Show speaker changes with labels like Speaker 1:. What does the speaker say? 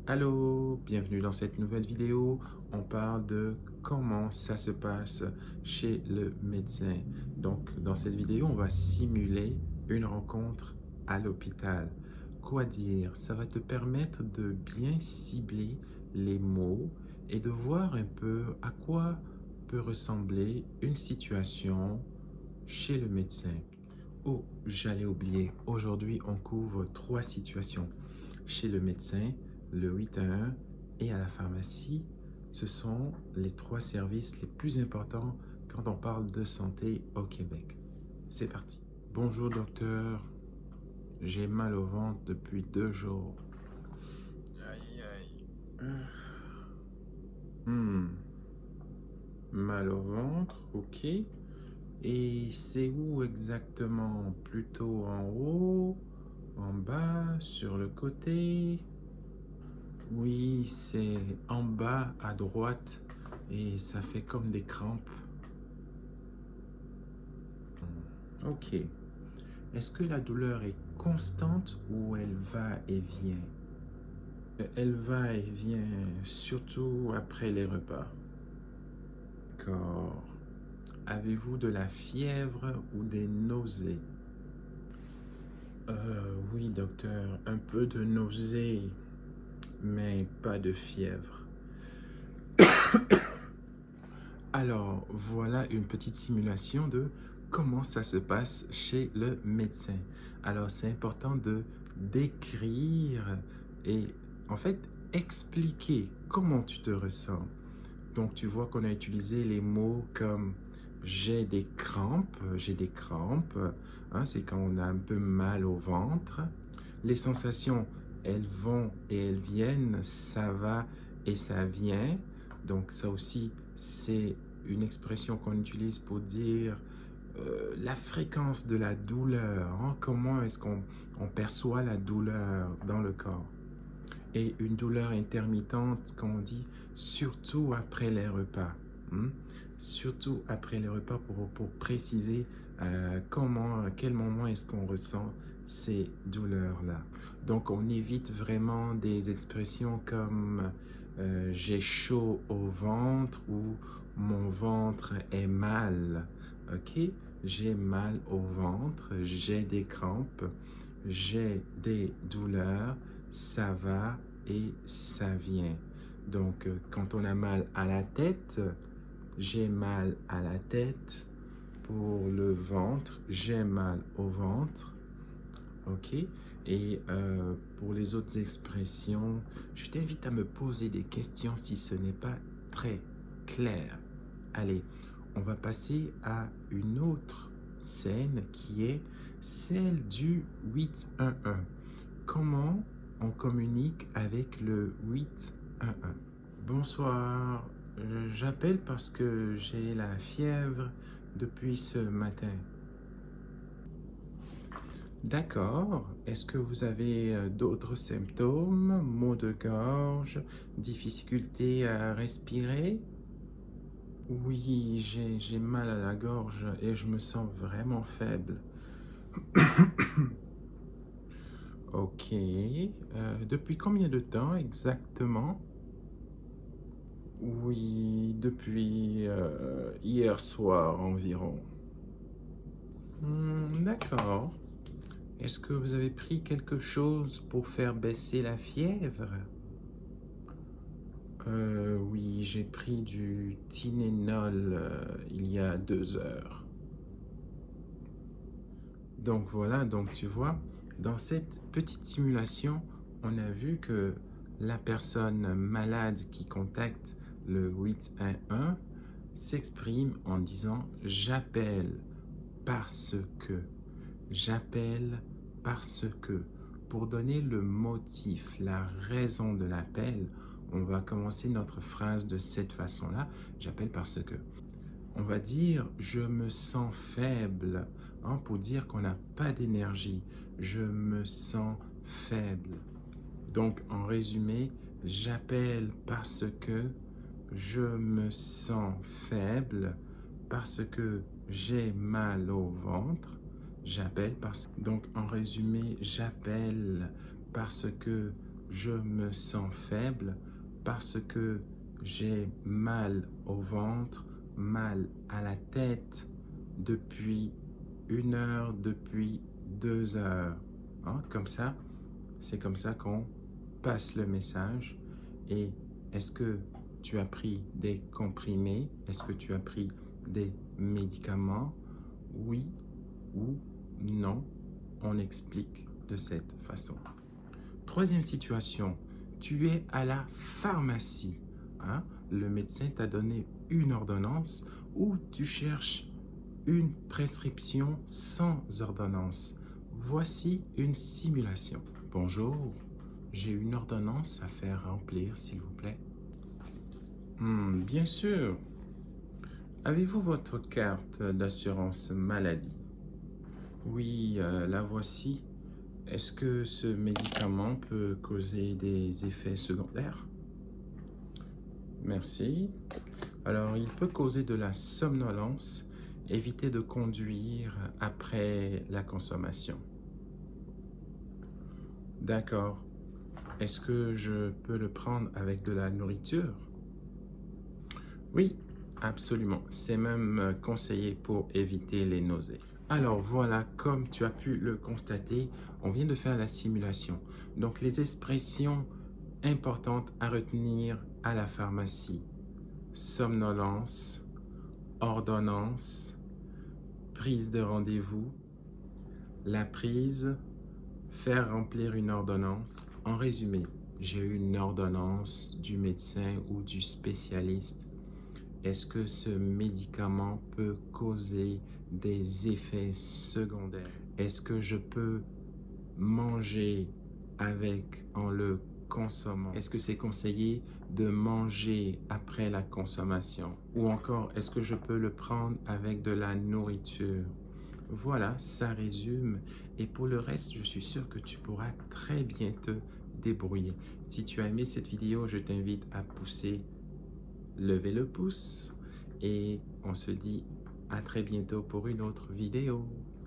Speaker 1: Allô, bienvenue dans cette nouvelle vidéo. On parle de comment ça se passe chez le médecin. Donc, dans cette vidéo, on va simuler une rencontre à l'hôpital. Quoi dire? Ça va te permettre de bien cibler les mots et de voir un peu à quoi peut ressembler une situation chez le médecin. Oh, j'allais oublier. Aujourd'hui, on couvre 3 situations. Chez le médecin, le 811 et à la pharmacie, ce sont les 3 services les plus importants quand on parle de santé au Québec. C'est parti. Bonjour docteur, j'ai mal au ventre depuis 2 jours. Aïe aïe. Mal au ventre, ok. Et c'est où exactement? Plutôt en haut, en bas, sur le côté? Oui, c'est en bas à droite et ça fait comme des crampes. Ok. Est-ce que la douleur est constante ou elle va et vient? Elle va et vient surtout après les repas. D'accord. Avez-vous de la fièvre ou des nausées? Oui, docteur, un peu de nausées, mais pas de fièvre. Alors, voilà une petite simulation de comment ça se passe chez le médecin. Alors, c'est important de décrire et en fait expliquer comment tu te ressens. Donc, tu vois qu'on a utilisé les mots comme j'ai des crampes, hein, c'est quand on a un peu mal au ventre. Les sensations, elles vont et elles viennent, ça va et ça vient. Donc, ça aussi, c'est une expression qu'on utilise pour dire la fréquence de la douleur, hein, comment est-ce qu'on perçoit la douleur dans le corps. Et une douleur intermittente, comme on dit, surtout après les repas. Hmm? Surtout après les repas pour préciser à quel moment est-ce qu'on ressent ces douleurs-là. Donc, on évite vraiment des expressions comme j'ai chaud au ventre ou mon ventre est mal. Ok? J'ai mal au ventre, j'ai des crampes, j'ai des douleurs, ça va et ça vient. Donc, quand on a mal à la tête, j'ai mal à la tête. Pour le ventre, j'ai mal au ventre. OK? Et pour les autres expressions, je t'invite à me poser des questions si ce n'est pas très clair. Allez, on va passer à une autre scène qui est celle du 811. Comment on communique avec le 811? Bonsoir, j'appelle parce que j'ai la fièvre depuis ce matin. D'accord. Est-ce que vous avez d'autres symptômes, maux de gorge, difficulté à respirer? Oui, j'ai mal à la gorge et je me sens vraiment faible. Ok. Depuis combien de temps exactement? Oui, depuis hier soir environ. D'accord. Est-ce que vous avez pris quelque chose pour faire baisser la fièvre? Oui, j'ai pris du Tylenol il y a 2 heures. Donc voilà, donc tu vois, dans cette petite simulation, on a vu que la personne malade qui contacte le 811 s'exprime en disant j'appelle parce que, j'appelle parce que. Pour donner le motif, la raison de l'appel, on va commencer notre phrase de cette façon-là. J'appelle parce que. On va dire je me sens faible, hein, pour dire qu'on n'a pas d'énergie. Je me sens faible. Donc en résumé, j'appelle parce que je me sens faible, parce que j'ai mal au ventre. J'appelle parce que. Donc en résumé, j'appelle parce que je me sens faible parce que j'ai mal au ventre, mal à la tête depuis 1 heure, depuis 2 heures. Hein, comme ça, c'est comme ça qu'on passe le message. Et est-ce que tu as pris des comprimés? Est-ce que tu as pris des médicaments? Oui ou non? On explique de cette façon. Troisième situation, tu es à la pharmacie. Hein? Le médecin t'a donné une ordonnance ou tu cherches une prescription sans ordonnance. Voici une simulation. Bonjour, j'ai une ordonnance à faire remplir, s'il vous plaît. Bien sûr. Avez-vous votre carte d'assurance maladie? Oui, la voici. Est-ce que ce médicament peut causer des effets secondaires? Merci. Alors, il peut causer de la somnolence. Évitez de conduire après la consommation. D'accord. Est-ce que je peux le prendre avec de la nourriture? Oui, absolument. C'est même conseillé pour éviter les nausées. Alors voilà, comme tu as pu le constater, on vient de faire la simulation. Donc les expressions importantes à retenir à la pharmacie: somnolence, ordonnance, prise de rendez-vous, la prise, faire remplir une ordonnance. En résumé, j'ai eu une ordonnance du médecin ou du spécialiste. Est-ce que ce médicament peut causer des effets secondaires? Est-ce que je peux manger avec en le consommant? Est-ce que c'est conseillé de manger après la consommation? Ou encore, est-ce que je peux le prendre avec de la nourriture? Voilà, ça résume. Et pour le reste, je suis sûr que tu pourras très bien te débrouiller. Si tu as aimé cette vidéo, je t'invite à lever le pouce et on se dit à très bientôt pour une autre vidéo.